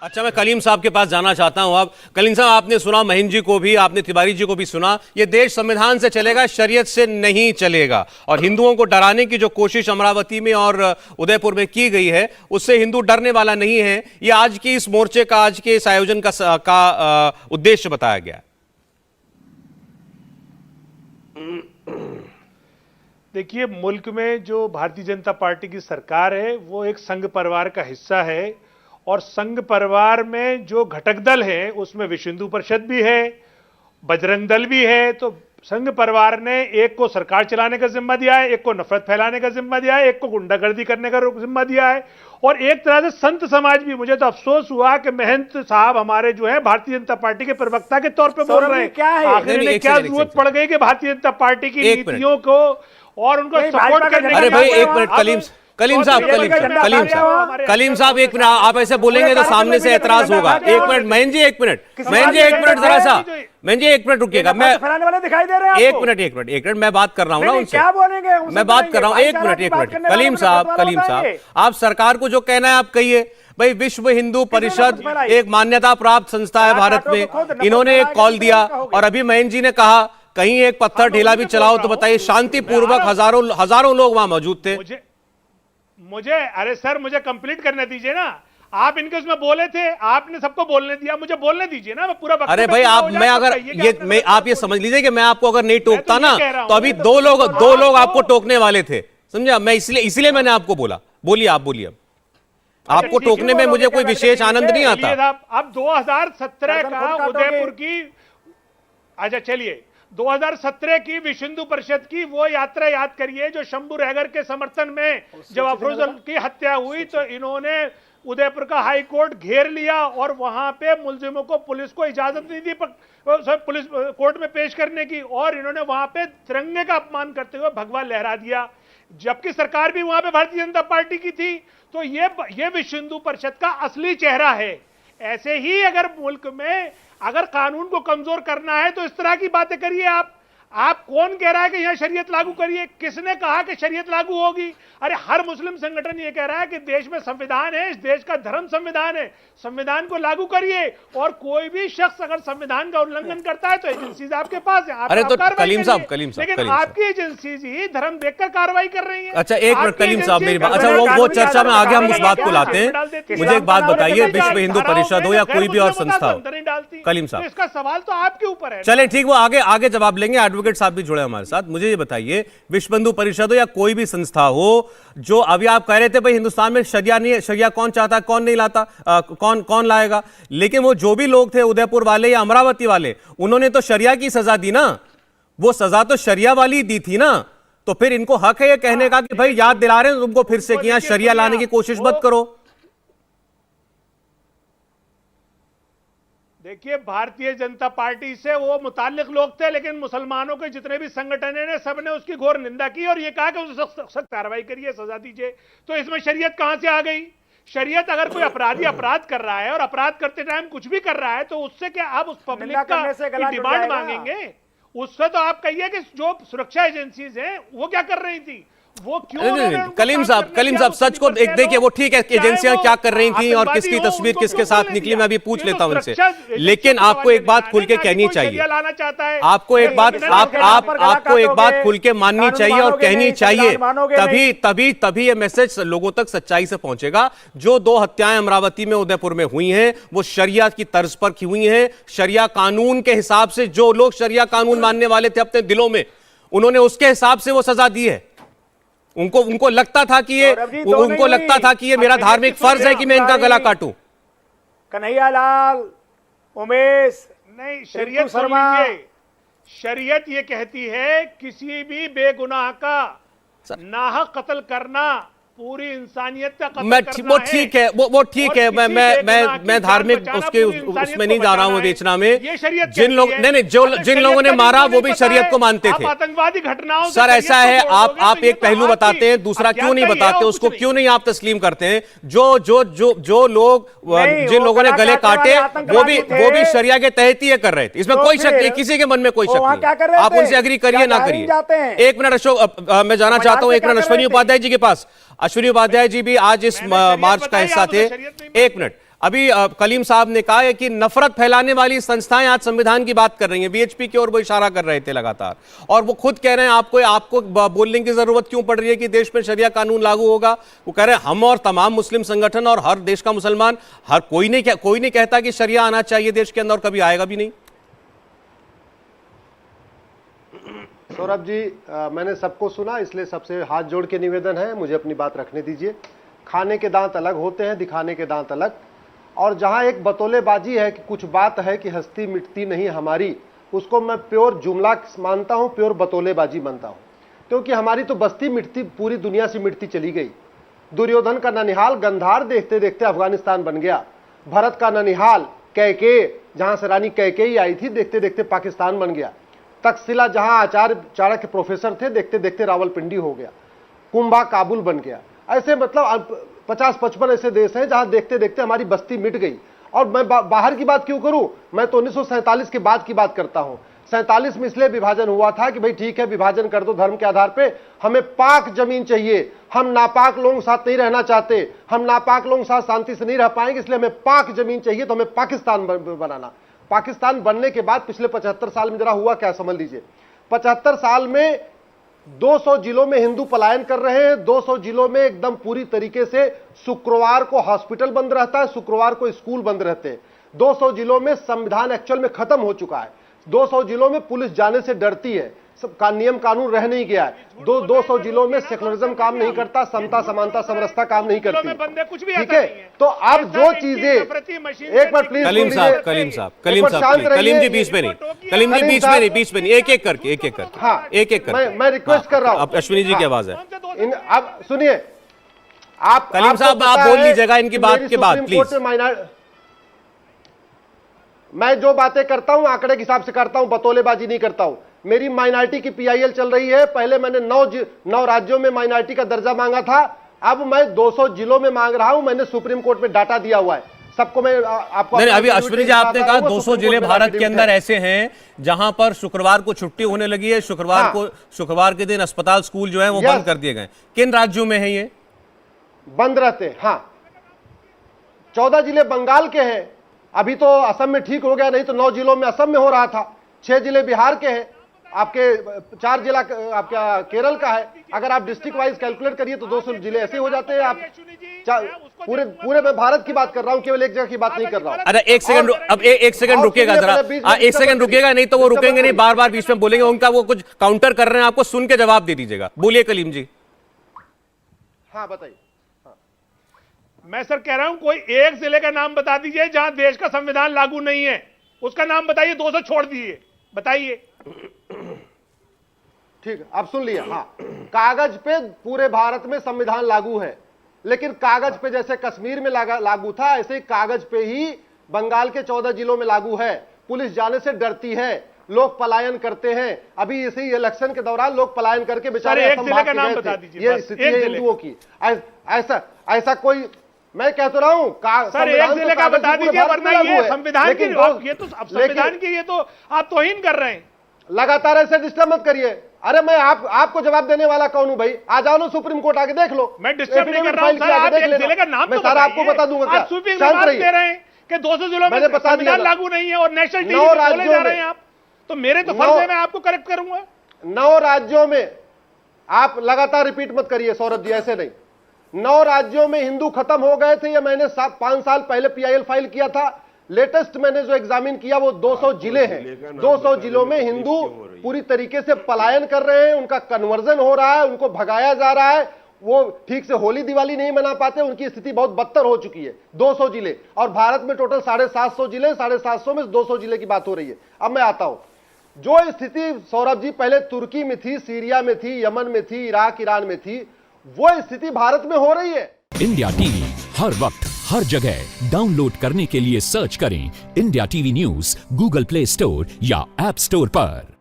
अच्छा, मैं कलीम साहब के पास जाना चाहता हूं। अब कलीम साहब, आपने सुना महीन जी को भी, आपने तिवारी जी को भी सुना, ये देश संविधान से चलेगा, शरीयत से नहीं चलेगा। और हिंदुओं को डराने की जो कोशिश अमरावती में और उदयपुर में की गई है, उससे हिंदू डरने वाला नहीं है। ये आज की इस मोर्चे का, आज के इस आयोजन का उद्देश्य बताया गया। देखिए, मुल्क में जो भारतीय जनता पार्टी की सरकार है वो एक संघ परिवार का हिस्सा है, और संघ परिवार में जो घटक दल है उसमें विश्व हिंदू परिषद भी है, बजरंग दल भी है। तो संघ परिवार ने एक को सरकार चलाने का जिम्मा दिया है, एक को नफरत फैलाने का जिम्मा दिया है, एक को गुंडागर्दी करने का जिम्मा दिया है, और एक तरह से संत समाज भी। मुझे तो अफसोस हुआ कि महंत साहब हमारे जो है भारतीय जनता पार्टी के प्रवक्ता के तौर पे बोल रहे हैं। क्या है आखिर में क्या जरूरत पड़ गई कि भारतीय जनता पार्टी की नीतियों को और उनको सपोर्ट करने। अरे भाई, एक मिनट, कलीम साहब, कलीम साहब, एक मिनट। आप ऐसे बोलेंगे तो सामने से एतराज होगा। एक मिनट महीन जी, एक मिनट जरा सा, महीन जी एक मिनट रुकिएगा। मैं दिखाई दे रहे हैं एक मिनट मैं बात कर रहा हूँ ना उनसे। क्या बोलेंगे? मैं बात कर रहा हूँ, एक मिनट। कलीम साहब, आप सरकार को जो कहना है आप कहिए। भाई, विश्व हिंदू परिषद एक मान्यता प्राप्त संस्था है भारत में, इन्होंने एक कॉल दिया, और अभी महीन जी ने कहा कहीं एक पत्थर ढीला भी चलाओ तो बताइए, शांतिपूर्वक हजारों लोग वहां मौजूद थे। मुझे अरे सर, मुझे कंप्लीट करने दीजिए ना। आप इनके उसमें बोले थे, आपने सबको बोलने दिया, मुझे बोलने दीजिए ना। मैं पूरा अरे भाई, आप ये समझ लीजिए कि मैं आपको अगर नहीं टोकता ना तो अभी दो लोग आपको टोकने वाले थे, समझा? मैं इसलिए मैंने आपको बोला। बोलिए, आप बोलिए। आपको टोकने में मुझे कोई विशेष आनंद नहीं आता। अब 2017 का उदयपुर की, अच्छा चलिए, 2017 की विश्व हिंदू परिषद की वो यात्रा याद करिए जो शंभू रहगर के समर्थन में जब अफरोजल की हत्या हुई तो इन्होंने उदयपुर का हाई कोर्ट घेर लिया, और वहां पे मुलजिमों को, पुलिस को इजाजत नहीं दी पुलिस कोर्ट में पेश करने की, और इन्होंने वहां पे तिरंगे का अपमान करते हुए भगवा लहरा दिया, जबकि सरकार भी वहां पे भारतीय जनता पार्टी की थी। तो ये विश्व हिंदू परिषद का असली चेहरा है। ऐसे ही अगर मुल्क में अगर कानून को कमजोर करना है तो इस तरह की बातें करिए। आप कौन कह रहा है कि यहां शरीयत लागू करिए? किसने कहा कि शरीयत लागू होगी? अरे हर मुस्लिम संगठन ये कह रहा है कि देश में संविधान है, इस देश का धर्म संविधान है, संविधान को लागू करिए, और कोई भी शख्स अगर संविधान का उल्लंघन करता है तो एजेंसीज आपके पास है। अरे तो कलीम साहब, लेकिन आपकी एजेंसीज ही धर्म देखकर कार्रवाई कर रही है। अच्छा, एक मिनट कलीम साहब, मेरी बात, अच्छा वो चर्चा में आगे हम उस बात को लाते हैं। मुझे एक बात बताइए, विश्व हिंदू परिषद हो या कोई भी और संस्था हो, कलीम साहब, इसका सवाल तो आपके ऊपर है। चले ठीक, वो आगे जवाब लेंगे। एडवोकेट साहब भी जुड़े हमारे साथ। मुझे ये बताइए, विश्व हिंदू परिषद हो या कोई भी संस्था हो, जो अभी आप कह रहे थे भाई हिंदुस्तान में शरिया नहीं है, शरिया कौन चाहता है, कौन नहीं लाता, कौन लाएगा, लेकिन वो जो भी लोग थे उदयपुर वाले या अमरावती वाले, उन्होंने तो शरिया की सजा दी ना। वो सजा तो शरिया वाली दी थी ना। तो फिर इनको हक है ये कहने का कि भाई याद दिला रहे हैं तुमको फिर से कि यहां शरिया लाने की कोशिश मत करो। देखिए, भारतीय जनता पार्टी से वो मुताल्लिक लोग थे, लेकिन मुसलमानों के जितने भी संगठन हैं सबने उसकी घोर निंदा की और ये कहा कि उसे सख्त कार्रवाई करिए, सजा दीजिए। तो इसमें शरीयत कहां से आ गई? शरीयत अगर कोई अपराधी अपराध कर रहा है और अपराध करते टाइम कुछ भी कर रहा है तो उससे क्या आप उस पब्लिक का डिमांड मांगेंगे? उससे तो आप कहिए कि जो सुरक्षा एजेंसीज हैं वो क्या कर रही थी, वो क्यों? कलीम साहब सच को देखिए, वो ठीक है एजेंसियां क्या कर रही थी और किसकी तस्वीर किसके साथ निकली, मैं अभी पूछ लेता हूं उनसे, लेकिन आपको एक बात खुल के कहनी चाहिए। आपको एक बात खुल के माननी चाहिए और कहनी चाहिए, तभी ये मैसेज लोगों तक सच्चाई से पहुंचेगा। जो 2 हत्याएं अमरावती में, उदयपुर में हुई हैं, वो शरिया की तर्ज पर की हुई हैं। शरिया कानून के हिसाब से जो लोग शरिया कानून मानने वाले थे अपने दिलों में, उन्होंने उसके हिसाब से वो सजा दी है। उनको लगता था कि ये मेरा धार्मिक फर्ज है कि मैं इनका गला काटूं। कन्हैयालाल, उमेश, नहीं, शरीयत ये कहती है किसी भी बेगुनाह का नाहक कत्ल करना पूरी इंसानियत का कत्ल करना वो ठीक है, वो ठीक है। मैं धार्मिक उसमें नहीं जा रहा हूं बेचना में। जिन लोगों ने मारा वो भी शरीयत को मानते थे। आतंकवादी घटनाओं सर ऐसा है, आप एक पहलू बताते हैं, दूसरा क्यों नहीं बताते, उसको क्यों नहीं आप तस्लीम करते हैं? जो लोग, जिन लोगों ने गले काटे वो भी शरिया के तहत ही कर रहे थे। इसमें कोई शक नहीं, किसी के मन में कोई शक नहीं। आप उनसे एग्री करिए ना करिए। एक मिनट अशोक, मैं जाना चाहता हूं एक मिनट अश्विनी उपाध्याय जी के पास। अश्विनी उपाध्याय जी भी आज इस मार्च का हिस्सा थे। एक मिनट, अभी कलीम साहब ने कहा है कि नफरत फैलाने वाली संस्थाएं आज संविधान की बात कर रही हैं, बीएचपी की ओर वो इशारा कर रहे थे लगातार, और वो खुद कह रहे हैं आपको बोलने की जरूरत क्यों पड़ रही है कि देश में शरिया कानून लागू होगा। वो कह रहे हैं हम और तमाम मुस्लिम संगठन और हर देश का मुसलमान, हर कोई नहीं कहता कि शरिया आना चाहिए देश के अंदर, और कभी आएगा भी नहीं। सौरभ जी, मैंने सबको सुना, इसलिए सबसे हाथ जोड़ के निवेदन है, मुझे अपनी बात रखने दीजिए। खाने के दांत अलग होते हैं, दिखाने के दांत अलग। और जहां एक बतौलेबाजी है कि कुछ बात है कि हस्ती मिटती नहीं हमारी, उसको मैं प्योर जुमला मानता हूं, प्योर बतौलेबाजी मानता हूं। क्योंकि हमारी तो बस्ती मिटती पूरी दुनिया से मिटती चली गई। दुर्योधन का ननिहाल गंधार देखते देखते अफगानिस्तान बन गया। भरत का ननिहाल कैके, जहां से रानी कैकेयी आई थी, देखते देखते पाकिस्तान बन गया। तक्षशिला जहां आचार्य चाणक्य प्रोफेसर थे, देखते देखते रावलपिंडी हो गया। कुंभा काबुल बन गया। ऐसे मतलब 50-55 ऐसे देश हैं जहां देखते देखते हमारी बस्ती मिट गई। और मैं बाहर की बात क्यों करूं, मैं तो 1947 के बाद की बात करता हूं। 47 में इसलिए विभाजन हुआ था कि भाई ठीक है, विभाजन कर दो धर्म के आधार पे, हमें पाक जमीन चाहिए, हम नापाक लोगों के साथ नहीं रहना चाहते, हम नापाक लोगों के साथ शांति से नहीं रह पाएंगे, इसलिए हमें पाक जमीन चाहिए, तो हमें पाकिस्तान बनाना। पाकिस्तान बनने के बाद पिछले 75 साल में जरा हुआ क्या समझ लीजिए। 75 साल में 200 जिलों में हिंदू पलायन कर रहे हैं। 200 जिलों में एकदम पूरी तरीके से शुक्रवार को हॉस्पिटल बंद रहता है, शुक्रवार को स्कूल बंद रहते हैं। 200 जिलों में संविधान एक्चुअल में खत्म हो चुका है। 200 जिलों में पुलिस जाने से डरती है, सबका नियम कानून रह नहीं गया है। 200 जिलों में सेकुलरिज्म काम नहीं करता, समता समानता समरसता काम नहीं करती। ठीक है, तो अब जो चीजें, एक बार प्लीज कलीम साहब कलीम जी बीच में नहीं, एक एक करके हाँ, एक मैं रिक्वेस्ट कर रहा हूं। अब अश्विनी जी की आवाज है। अब सुनिए, आप कलीम साहब आप बोल लीजिएगा इनकी बात के बाद प्लीज। मैं जो बातें करता हूं आंकड़े के हिसाब से करता हूं, बतौलेबाजी नहीं करता हूं। मेरी माइनॉरिटी की पीआईएल चल रही है। पहले मैंने 9 राज्यों में माइनॉरिटी का दर्जा मांगा था, अब मैं 200 जिलों में मांग रहा हूं। मैंने सुप्रीम कोर्ट में डाटा दिया हुआ है सबको। मैं आपको नहीं, अभी अश्विनी जी आपने कहा 200 जिले भारत के अंदर ऐसे हैं जहां पर शुक्रवार को छुट्टी होने लगी है, शुक्रवार के दिन अस्पताल स्कूल जो है वो बंद कर दिए गए। किन राज्यों में है ये बंद रहते? हाँ, 14 जिले बंगाल के हैं। अभी तो असम में ठीक हो गया, नहीं तो 9 जिलों में असम में हो रहा था। 6 जिले बिहार के हैं, आपके 4 जिला आपका केरल का है। अगर आप डिस्ट्रिक्ट वाइज कैलकुलेट करिए तो 200 जिले ऐसे हो जाते हैं। आप पूरे मैं भारत की बात कर रहा हूं, केवल एक जगह की बात नहीं कर रहा हूं। अरे एक सेकंड, अब एक सेकंड रुकिएगा जरा, एक सेकंड रुकिएगा, नहीं तो वो रुकेंगे नहीं, बार बार बीच में बोलेंगे। उनका वो कुछ काउंटर कर रहे हैं, आपको सुन के जवाब दे दीजिएगा। बोलिए कलीम जी। हाँ बताइए। मैं सर कह रहा हूं कोई एक जिले का नाम बता दीजिए जहां देश का संविधान लागू नहीं है, उसका नाम बताइए। 200 छोड़ दीजिए, बताइए। ठीक है, अब सुन लिया। हाँ, कागज पे पूरे भारत में संविधान लागू है, लेकिन कागज पे जैसे कश्मीर में लागू था, ऐसे ही कागज पे ही बंगाल के 14 जिलों में लागू है। पुलिस जाने से डरती है, लोग पलायन करते हैं। अभी इसी इलेक्शन के दौरान लोग पलायन करके बेचारे एक जिले का नाम बता दीजिए। ये स्थिति है हिंदुओं की। ऐसा कोई, मैं कह तो रहा हूं सर, एक जिले का बता दीजिए, वरना ये संविधान की, ये तो संविधान की, ये तो आप तौहीन कर रहे हैं। लगातार ऐसे डिस्टर्ब मत करिए। अरे मैं आपको जवाब देने वाला कौन हूं भाई? आ जाओ ना सुप्रीम कोर्ट, आके देख लो। मैं डिस्टर्ब नहीं कर रहा हूं सर, आप एक जिले का नाम मैं सारा आपको बता दूंगा। क्या सुप्रीम कोर्ट दे रहे हैं कि 200 जिलों में संविधान लागू नहीं है और नेशनल टीवी बोले जा रहे हैं आप, तो मेरे तो फर्ज है, मैं आपको करेक्ट करूंगा। 9 राज्यों में, आप लगातार रिपीट मत करिए सौरभ जी, ऐसे नहीं। 9 राज्यों में हिंदू खत्म हो गए थे। ये मैंने 5 साल पहले पीआईएल फाइल किया था। लेटेस्ट मैंने जो एग्जामिन किया वो 200 जिले हैं। 200 जिलों में हिंदू पूरी तरीके से पलायन कर रहे हैं, उनका कन्वर्जन हो रहा है, उनको भगाया जा रहा है। वो ठीक से होली दिवाली नहीं मना पाते, उनकी स्थिति बहुत बदतर हो चुकी है। 200 जिले, और भारत में टोटल 750 जिले, 750 में 200 जिले की बात हो रही है। अब मैं आता हूं, जो स्थिति सौरभ जी पहले तुर्की में थी, सीरिया में थी, यमन में थी, इराक ईरान में थी, वो स्थिति भारत में हो रही है। इंडिया टीवी हर वक्त हर जगह डाउनलोड करने के लिए सर्च करें India TV news Google play store या ऐप स्टोर पर।